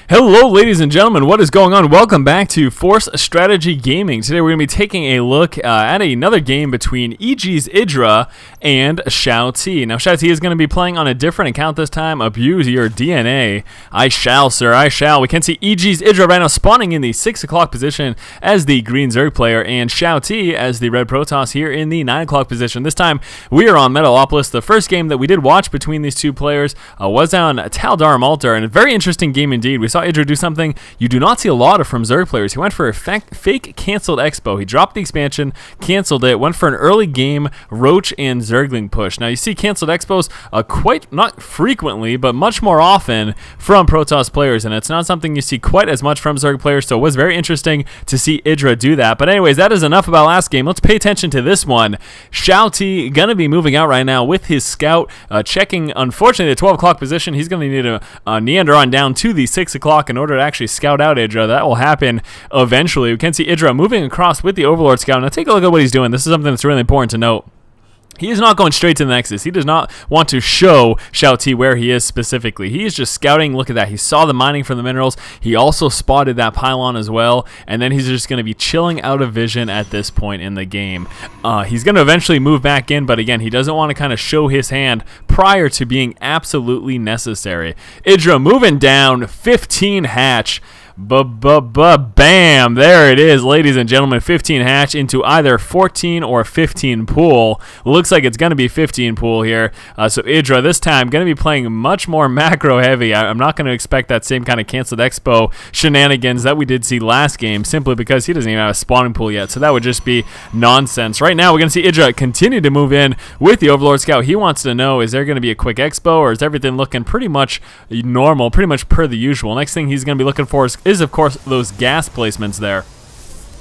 Hello, ladies and gentlemen. What is going on? Welcome back to Force Strategy Gaming. Today we're going to be taking a look at another game between EG's Idra and XiaoT. Now, XiaoT is going to be playing on a different account this time. Abuse your DNA. I shall, sir. I shall. We can see EG's Idra right now spawning in the 6 o'clock position as the green Zerg player and XiaoT as the red Protoss here in the 9 o'clock position. This time we are on Metalopolis. The first game that we did watch between these two players was on Taldar Maltar, and a very interesting game indeed. We saw Idra do something you do not see a lot of from Zerg players. He went for a fake canceled expo. He dropped the expansion, canceled it, went for an early game Roach and Zergling push. Now you see canceled expos quite, not frequently, but much more often from Protoss players, and it's not something you see quite as much from Zerg players, so it was very interesting to see Idra do that. But anyways, that is enough about last game. Let's pay attention to this one. XiaoT gonna be moving out right now with his scout, checking, unfortunately, the 12 o'clock position. He's gonna need to neander on down to the 6 o'clock in order to actually scout out Idra. That will happen eventually. We can see Idra moving across with the Overlord scout. Now take a look at what he's doing. This is something that's really important to note. He is not going straight to the Nexus. He does not want to show XiaoT where he is specifically. He is just scouting. Look at that. He saw the mining from the minerals. He also spotted that pylon as well. And then he's just going to be chilling out of vision at this point in the game. He's going to eventually move back in, but again, he doesn't want to kind of show his hand prior to being absolutely necessary. Idra moving down, 15 hatch. Bam! There it is, ladies and gentlemen. 15 hatch into either 14 or 15 pool. Looks like it's going to be 15 pool here. So Idra this time going to be playing much more macro heavy. I'm not going to expect that same kind of canceled expo shenanigans that we did see last game, simply because he doesn't even have a spawning pool yet. So that would just be nonsense. Right now we're going to see Idra continue to move in with the Overlord Scout. He wants to know, is there going to be a quick expo, or is everything looking pretty much normal, pretty much per the usual? Next thing he's going to be looking for is of course those gas placements there.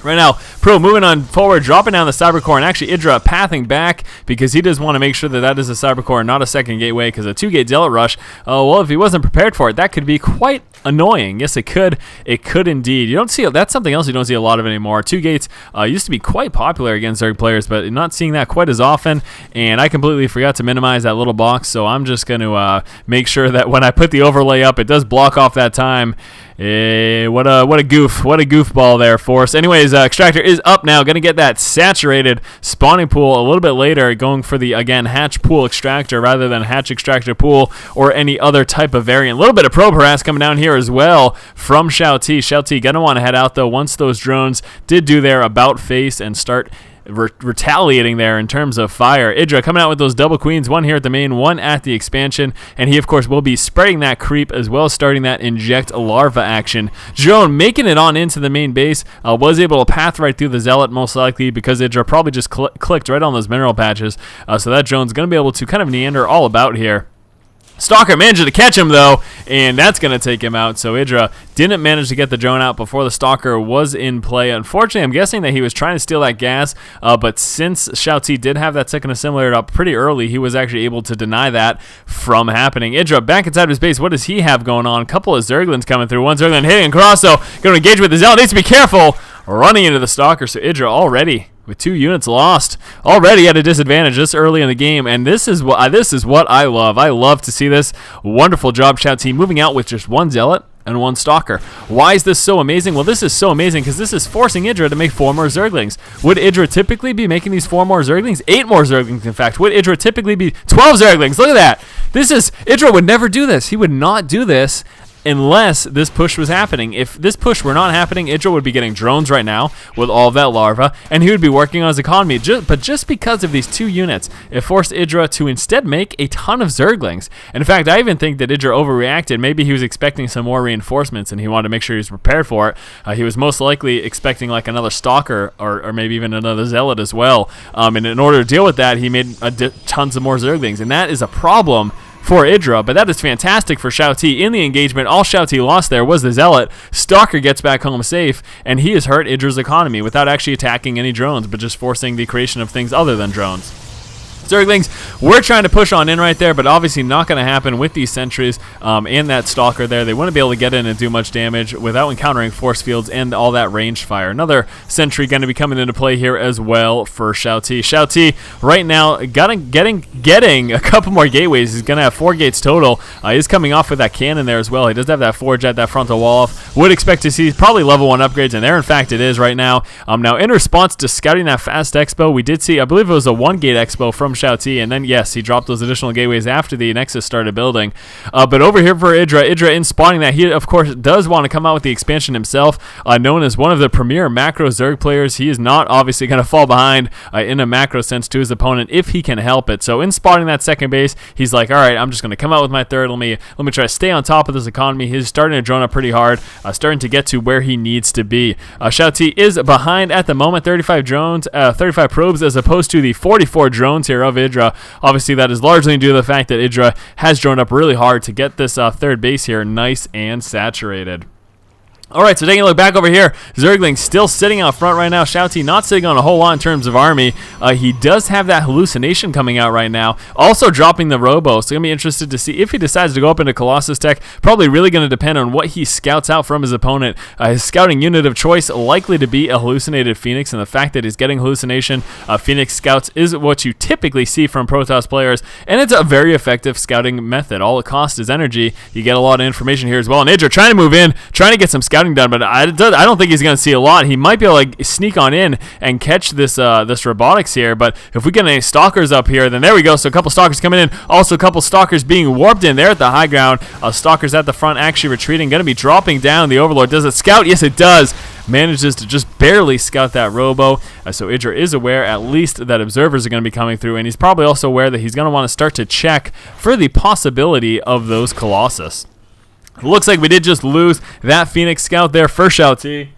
Right now, Pro moving on forward, dropping down the Cyber Core, and actually Idra pathing back because he does want to make sure that that is a Cyber Core and not a second gateway, because a 2-gate Zealot rush, well, if he wasn't prepared for it, that could be quite annoying. Yes, it could. It could indeed. You don't see, that's something else you don't see a lot of anymore. 2 gates used to be quite popular against Zerg players, but not seeing that quite as often, and I completely forgot to minimize that little box, so I'm just going to make sure that when I put the overlay up, it does block off that time. What a goofball there, Force. Anyways, Extractor is up now, gonna get that saturated spawning pool a little bit later, going for the, again, hatch pool extractor rather than hatch extractor pool or any other type of variant. A little bit of probe harass coming down here as well from XiaoT. XiaoT gonna want to head out though once those drones did do their about face and start retaliating there in terms of fire. Idra coming out with those double queens, one here at the main, one at the expansion, and he of course will be spreading that creep as well as starting that inject larva action. Drone making it on into the main base, was able to path right through the Zealot most likely because Idra probably just clicked right on those mineral patches, so that drone's going to be able to kind of neander all about here. Stalker managed to catch him though, and that's going to take him out. So Idra didn't manage to get the drone out before the Stalker was in play. Unfortunately, I'm guessing that he was trying to steal that gas, but since XiaoT did have that second assimilator up pretty early, he was actually able to deny that from happening. Idra back inside of his base. What does he have going on? A couple of Zerglings coming through. One Zergling hitting across, so going to engage with the Zealot. Needs to be careful. Running into the Stalker, so Idra already with 2 units lost, already at a disadvantage this early in the game, and this is what I love. I love to see this. Wonderful job, XiaoT, moving out with just 1 Zealot and 1 Stalker. Why is this so amazing? Well, this is so amazing because this is forcing Idra to make 4 more Zerglings. Would Idra typically be making these 4 more Zerglings? 8 more Zerglings, in fact. Would Idra typically be 12 Zerglings? Look at that. Idra would never do this. He would not do this unless this push was happening. If this push were not happening, Idra would be getting drones right now with all of that larva, and he would be working on his economy. But just because of these 2 units, it forced Idra to instead make a ton of Zerglings. And in fact, I even think that Idra overreacted. Maybe he was expecting some more reinforcements, and he wanted to make sure he was prepared for it. He was most likely expecting like another Stalker or maybe even another Zealot as well. And in order to deal with that, he made tons of more Zerglings, and that is a problem for Idra, but that is fantastic for XiaoT in the engagement. All XiaoT lost there was the Zealot. Stalker gets back home safe, and he has hurt Idra's economy without actually attacking any drones, but just forcing the creation of things other than drones. Zerglings, we're trying to push on in right there, but obviously not going to happen with these sentries and that stalker there. They wouldn't be able to get in and do much damage without encountering force fields and all that ranged fire. Another sentry going to be coming into play here as well for XiaoT. XiaoT right now getting a couple more gateways. He's going to have 4 gates total. He's coming off with that cannon there as well. He does have that forge at that frontal wall off. Would expect to see probably level 1 upgrades, and there in fact it is right now. Now in response to scouting that fast expo, we did see, I believe it was a 1-gate expo from XiaoT, and then yes, he dropped those additional gateways after the Nexus started building. But over here for Idra in spawning that, he of course does want to come out with the expansion himself, known as one of the premier macro Zerg players. He is not obviously going to fall behind in a macro sense to his opponent if he can help it. So in spawning that second base, he's like, all right, I'm just going to come out with my third. Let me try to stay on top of this economy. He's starting to drone up pretty hard, starting to get to where he needs to be. XiaoT is behind at the moment, 35 drones, 35 probes as opposed to the 44 drones here of Idra. Obviously, that is largely due to the fact that Idra has droned up really hard to get this third base here nice and saturated. Alright, so taking a look back over here, Zergling still sitting out front right now. XiaoT not sitting on a whole lot in terms of army. He does have that hallucination coming out right now. Also dropping the Robo, so going to be interested to see if he decides to go up into Colossus Tech. Probably really going to depend on what he scouts out from his opponent. His scouting unit of choice likely to be a hallucinated Phoenix, and the fact that he's getting hallucination Phoenix scouts is what you typically see from Protoss players, and it's a very effective scouting method. All it costs is energy. You get a lot of information here as well. And Idra trying to move in, trying to get some scouting done, but I don't think he's going to see a lot. He might be able to sneak on in and catch this this robotics here, but if we get any stalkers up here, then there we go. So a couple stalkers coming in, also a couple stalkers being warped in there at the high ground. Stalkers at the front actually retreating, going to be dropping down. The Overlord, does it scout? Yes, it does. Manages to just barely scout that Robo. So Idra is aware at least that observers are going to be coming through, and he's probably also aware that he's going to want to start to check for the possibility of those Colossus. Looks like we did just lose that Phoenix scout there for XiaoT.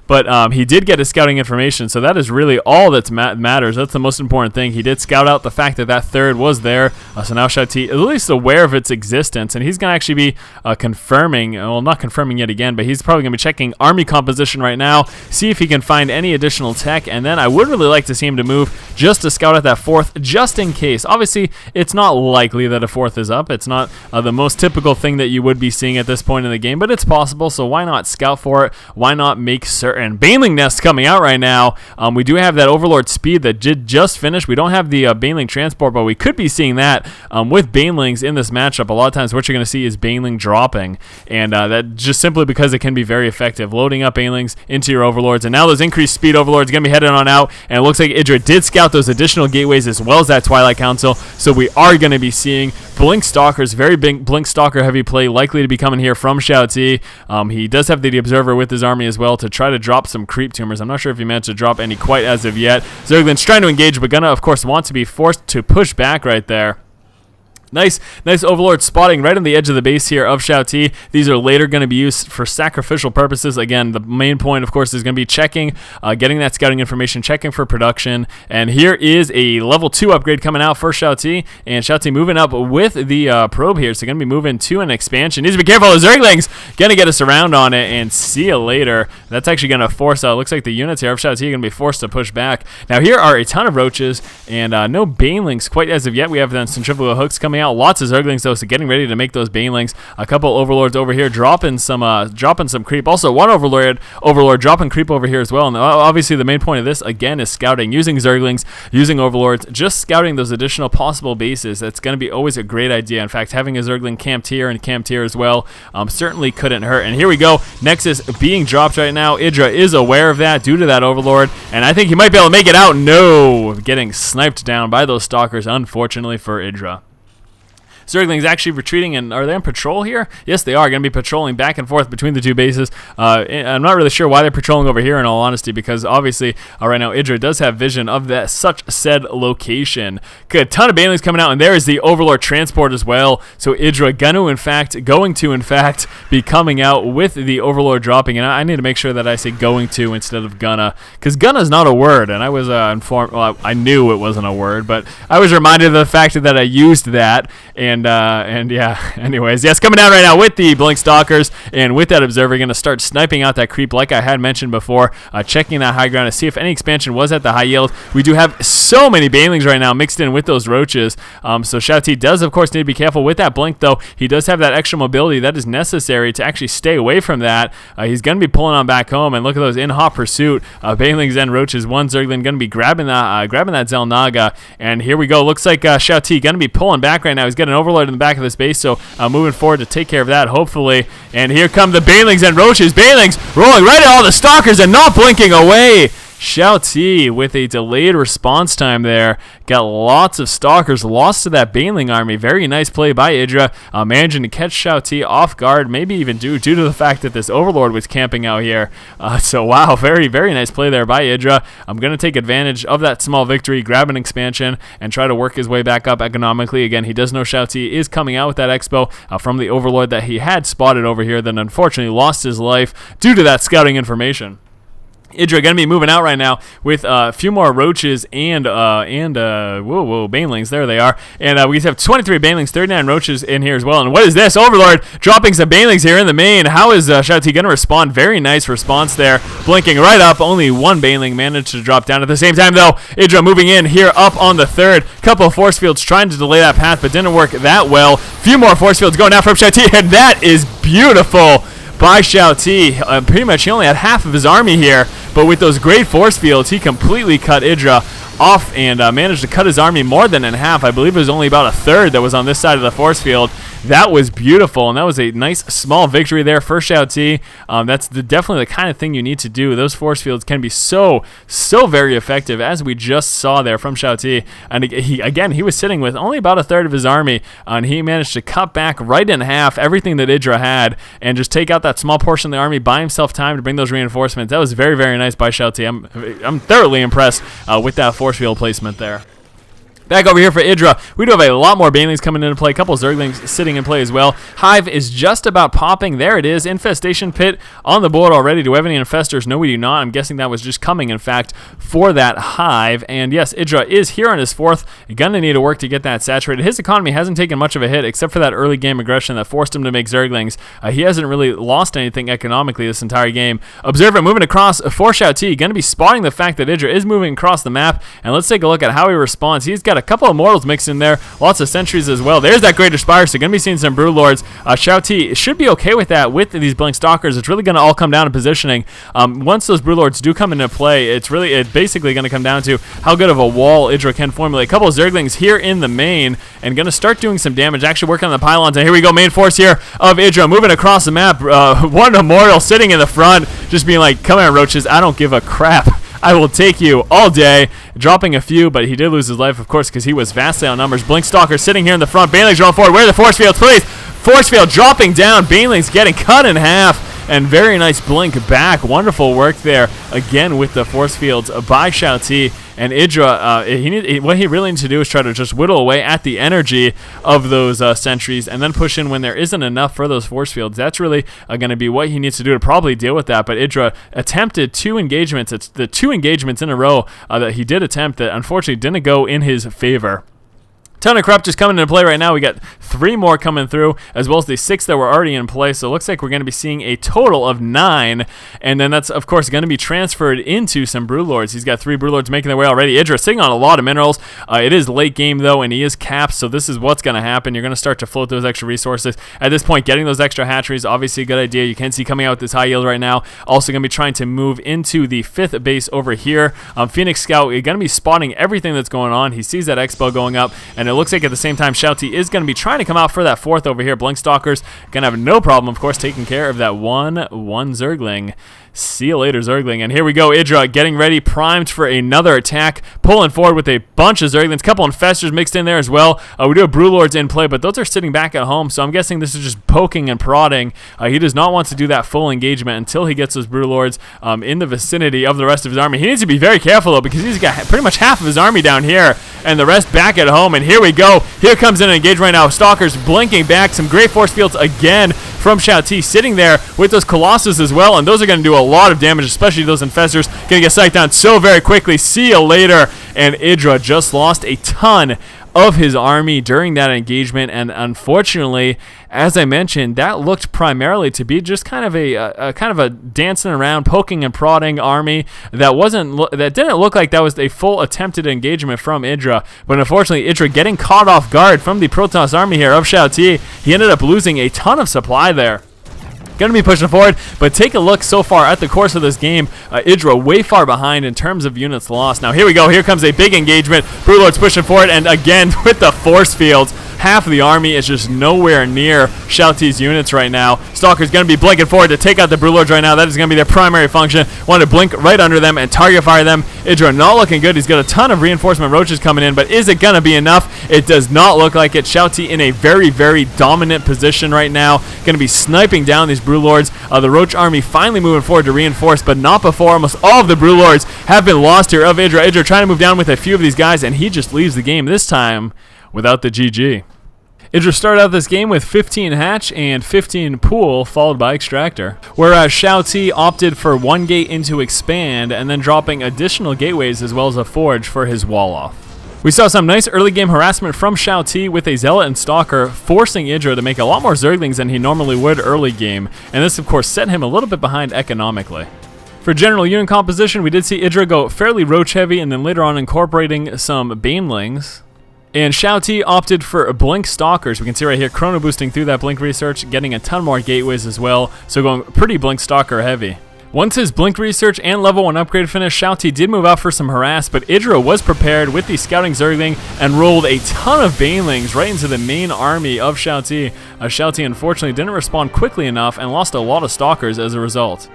But he did get his scouting information, so that is really all that matters. That's the most important thing. He did scout out the fact that that third was there, so now XiaoT is at least aware of its existence, and he's going to actually be confirming, well, not confirming yet again, but he's probably going to be checking army composition right now, see if he can find any additional tech, and then I would really like to see him to move just to scout out that fourth, just in case. Obviously, it's not likely that a fourth is up. It's not the most typical thing that you would be seeing at this point in the game, but it's possible, so why not scout for it? Why not make certain? And Baneling Nest coming out right now. We do have that Overlord speed that did just finish. We don't have the Baneling transport, but we could be seeing that with Banelings in this matchup. A lot of times what you're going to see is Baneling dropping, and that just simply because it can be very effective. Loading up Banelings into your Overlords, and now those increased speed Overlords going to be headed on out, and it looks like Idra did scout those additional gateways as well as that Twilight Council, so we are going to be seeing Blink Stalkers, very big Blink Stalker heavy play likely to be coming here from XiaoT. He does have the Observer with his army as well to try to drop some creep tumors. I'm not sure if he managed to drop any quite as of yet. Zergling's trying to engage, but gonna of course want to be forced to push back right there. Nice Overlord spotting right on the edge of the base here of XiaoT. These are later going to be used for sacrificial purposes. Again, the main point, of course, is going to be checking, getting that scouting information, checking for production. And here is a level 2 upgrade coming out for XiaoT. And XiaoT moving up with the probe here. So going to be moving to an expansion. Needs to be careful. The Zergling's going to get us around on it, and see you later. That's actually going to force, looks like the units here of XiaoT are going to be forced to push back. Now here are a ton of roaches, and no Banelings quite as of yet. We have then centrifugal hooks coming out. Lots of Zerglings though, so getting ready to make those Banelings. A couple Overlords over here dropping some creep. Also one Overlord dropping creep over here as well. And obviously the main point of this again is scouting, using Zerglings, using Overlords, just scouting those additional possible bases. That's going to be always a great idea. In fact, having a Zergling camped here and camped here as well certainly couldn't hurt. And here we go, Nexus being dropped right now. Idra is aware of that due to that Overlord, and I think he might be able to make it out. No, getting sniped down by those Stalkers, unfortunately for Idra. Zergling's actually retreating, and are they on patrol here? Yes, they are going to be patrolling back and forth between the two bases. I'm not really sure why they're patrolling over here, in all honesty, because obviously right now Idra does have vision of that such said location. Good, ton of Banelings coming out, and there is the Overlord transport as well. So Idra going to in fact be coming out with the Overlord dropping, and I need to make sure that I say going to instead of gonna, because gonna is not a word, and I was informed. Well, I knew it wasn't a word, but I was reminded of the fact that I used that, and And yeah, anyways, yes, coming down right now with the Blink Stalkers, and with that Observer, going to start sniping out that creep like I had mentioned before, checking that high ground to see if any expansion was at the high yield. We do have so many Banelings right now mixed in with those roaches, so XiaoT does, of course, need to be careful with that Blink, though. He does have that extra mobility that is necessary to actually stay away from that. He's going to be pulling on back home, and look at those in hot pursuit. Banelings and roaches. One Zergling going to be grabbing that Zelnaga, and here we go. Looks like XiaoT going to be pulling back right now. He's got an Overlord in the back of this base, so moving forward to take care of that, hopefully. And here come the Banelings and roaches. Banelings rolling right at all the Stalkers and not blinking away. XiaoT with a delayed response time there. Got lots of Stalkers lost to that Baneling army. Very nice play by Idra, managing to catch XiaoT off guard, maybe even due to the fact that this Overlord was camping out here. So wow, very, very nice play there by Idra. I'm going to take advantage of that small victory, grab an expansion, and try to work his way back up economically. Again, he does know XiaoT is coming out with that Expo from the Overlord that he had spotted over here, then unfortunately lost his life due to that scouting information. Idra going to be moving out right now with a few more roaches and Banelings. There they are. And we have 23 Banelings, 39 roaches in here as well. And what is this? Overlord dropping some Banelings here in the main. How is XiaoT going to respond? Very nice response there. Blinking right up. Only one Baneling managed to drop down at the same time, though. Idra moving in here up on the third. Couple of force fields trying to delay that path, but didn't work that well. Few more force fields going out from XiaoT, and that is beautiful by XiaoT. Pretty much he only had half of his army here, but with those great force fields, he completely cut Idra off and managed to cut his army more than in half. I believe it was only about a third that was on this side of the force field. That was beautiful, and that was a nice small victory there for XiaoT. That's definitely the kind of thing you need to do. Those force fields can be so very effective, as we just saw there from XiaoT. And he was sitting with only about a third of his army, and he managed to cut back right in half everything that Idra had and just take out that small portion of the army, buy himself time to bring those reinforcements. That was very, very nice by XiaoT. I'm thoroughly impressed with that force field placement there. Back over here for Idra, we do have a lot more Banelings coming into play, a couple Zerglings sitting in play as well. Hive is just about popping. There it is, Infestation Pit on the board already. Do we have any Infestors? No, we do not. I'm guessing that was just coming, in fact, for that Hive. And yes, Idra is here on his fourth. Gonna need to work to get that saturated. His economy hasn't taken much of a hit, except for that early game aggression that forced him to make Zerglings. He hasn't really lost anything economically this entire game. Observer moving across for XiaoT, gonna be spotting the fact that Idra is moving across the map. And let's take a look at how he responds. He's got a couple of Mortals mixed in there, lots of Sentries as well. There's that Greater Spire, so going to be seeing some Broodlords. XiaoT should be okay with that with these Blink Stalkers. It's really going to all come down to positioning. Once those Broodlords do come into play, it's basically going to come down to how good of a wall Idra can formulate. A couple of Zerglings here in the main, and going to start doing some damage, actually working on the pylons. And here we go, main force here of Idra moving across the map. One Immortal sitting in the front, just being like, come on, roaches, I don't give a crap. I will take you all day. Dropping a few, but he did lose his life, of course, because he was vastly outnumbered. Blink Stalker sitting here in the front. Banelings rolling forward. Where are the force fields, please? Force field dropping down. Banelings getting cut in half. And very nice Blink back. Wonderful work there, again, with the force fields by XiaoT. And Idra, what he really needs to do is try to just whittle away at the energy of those sentries and then push in when there isn't enough for those force fields. That's really going to be what he needs to do to probably deal with that. But Idra attempted two engagements. It's the two engagements in a row that he did attempt that unfortunately didn't go in his favor. Ton of Corrupt just coming into play right now. We got 3 more coming through, as well as the 6 that were already in play. So it looks like we're going to be seeing a total of 9. And then that's, of course, going to be transferred into some Broodlords. He's got 3 Broodlords making their way already. Idra sitting on a lot of minerals. It is late game, though, and he is capped. So this is what's going to happen. You're going to start to float those extra resources. At this point, getting those extra hatcheries, obviously a good idea. You can see coming out with this high yield right now. Also going to be trying to move into the 5th base over here. Phoenix Scout, you're going to be spotting everything that's going on. He sees that Expo going up, and it looks like at the same time XiaoT is going to be trying to come out for that 4th over here. Blink Stalkers going to have no problem, of course, taking care of that one Zergling. See you later, Zergling. And here we go, Idra getting ready, primed for another attack, pulling forward with a bunch of Zerglings, a couple Infestors mixed in there as well. We do have Broodlords in play, but those are sitting back at home, so I'm guessing this is just poking and prodding. He does not want to do that full engagement until he gets those Broodlords in the vicinity of the rest of his army. He needs to be very careful, though, because he's got pretty much half of his army down here, and the rest back at home. And here we go. Here comes in an engage right now. Stalkers blinking back. Some great force fields again from XiaoT, sitting there with those Colossus as well, and those are going to do a lot of damage, especially those Infestors. Going to get psyched down so very quickly. See you later. And Idra just lost a ton of his army during that engagement, and unfortunately, as I mentioned, that looked primarily to be just kind of a dancing around, poking and prodding army that didn't look like that was a full attempted engagement from Idra. But unfortunately, Idra getting caught off guard from the Protoss army here of XiaoT, he ended up losing a ton of supply there. Going to be pushing forward, but take a look so far at the course of this game. Idra way far behind in terms of units lost. Now here we go. Here comes a big engagement. Broodlord's pushing forward, and again with the force fields. Half of the army is just nowhere near XiaoT's units right now. Stalker's going to be blinking forward to take out the Broodlords right now. That is going to be their primary function. Want to blink right under them and target fire them. Idra not looking good. He's got a ton of reinforcement roaches coming in, but is it going to be enough? It does not look like it. XiaoT in a very, very dominant position right now. Going to be sniping down these Broodlords. The Roach army finally moving forward to reinforce, but not before almost all of the Broodlords have been lost here of Idra. Idra trying to move down with a few of these guys, and he just leaves the game this time without the GG. Idra started out this game with 15 hatch and 15 pool, followed by extractor. Whereas XiaoT opted for 1 gate into expand, and then dropping additional gateways as well as a forge for his wall off. We saw some nice early game harassment from XiaoT with a Zealot and Stalker, forcing Idra to make a lot more Zerglings than he normally would early game, and this of course set him a little bit behind economically. For general unit composition, we did see Idra go fairly roach heavy, and then later on incorporating some Banelings. And XiaoT opted for Blink Stalkers. We can see right here, chrono boosting through that Blink research, getting a ton more gateways as well, so going pretty Blink Stalker heavy. Once his Blink research and level 1 upgrade finished, XiaoT did move out for some harass, but Idra was prepared with the Scouting Zergling and rolled a ton of Banelings right into the main army of XiaoT. XiaoT unfortunately didn't respond quickly enough and lost a lot of Stalkers as a result.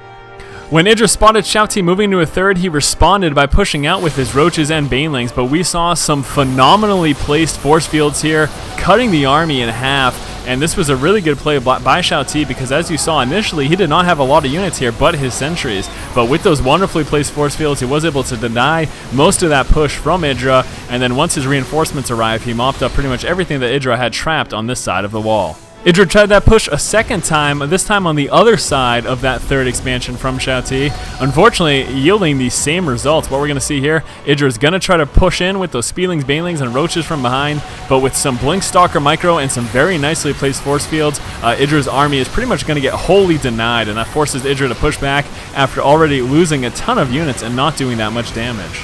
When Idra spotted XiaoT moving to a third, he responded by pushing out with his roaches and banelings, but we saw some phenomenally placed force fields here, cutting the army in half, and this was a really good play by XiaoT because as you saw initially, he did not have a lot of units here but his sentries, but with those wonderfully placed force fields, he was able to deny most of that push from Idra, and then once his reinforcements arrived, he mopped up pretty much everything that Idra had trapped on this side of the wall. Idra tried that push a second time, this time on the other side of that third expansion from XiaoT, unfortunately yielding the same results. What we're going to see here, Idra is going to try to push in with those Spielings, Banelings, and Roaches from behind, but with some Blink Stalker Micro and some very nicely placed force fields, Idra's army is pretty much going to get wholly denied, and that forces Idra to push back after already losing a ton of units and not doing that much damage.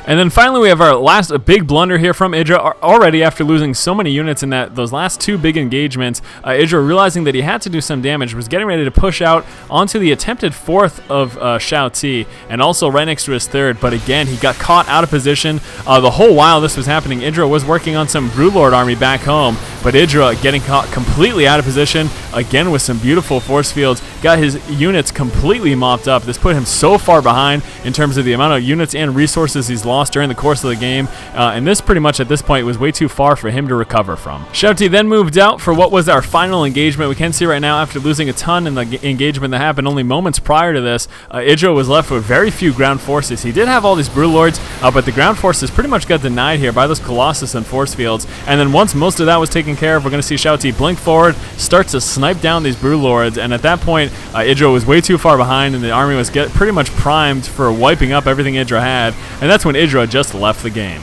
And then finally we have our last big blunder here from Idra. Already after losing so many units in those last 2 big engagements, Idra realizing that he had to do some damage, was getting ready to push out onto the attempted 4th of XiaoT, and also right next to his 3rd, but again he got caught out of position. The whole while this was happening, Idra was working on some Broodlord army back home, but Idra getting caught completely out of position, again with some beautiful force fields, got his units completely mopped up. This put him so far behind in terms of the amount of units and resources he's lost during the course of the game, and this pretty much at this point was way too far for him to recover from. XiaoT then moved out for what was our final engagement. We can see right now after losing a ton in the engagement that happened only moments prior to this, Idra was left with very few ground forces. He did have all these Broodlords, but the ground forces pretty much got denied here by those Colossus and force fields, and then once most of that was taken care of, we're going to see XiaoT blink forward, start to snipe down these Broodlords, and at that point Idra was way too far behind and the army was pretty much primed for wiping up everything Idra had, and that's when Idra just left the game.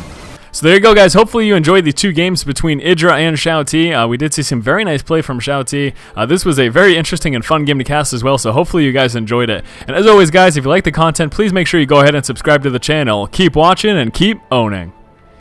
So there you go, guys. Hopefully you enjoyed the 2 games between Idra and XiaoT. We did see some very nice play from XiaoT. This was a very interesting and fun game to cast as well, so hopefully you guys enjoyed it. And as always, guys, if you like the content, please make sure you go ahead and subscribe to the channel. Keep watching and keep owning.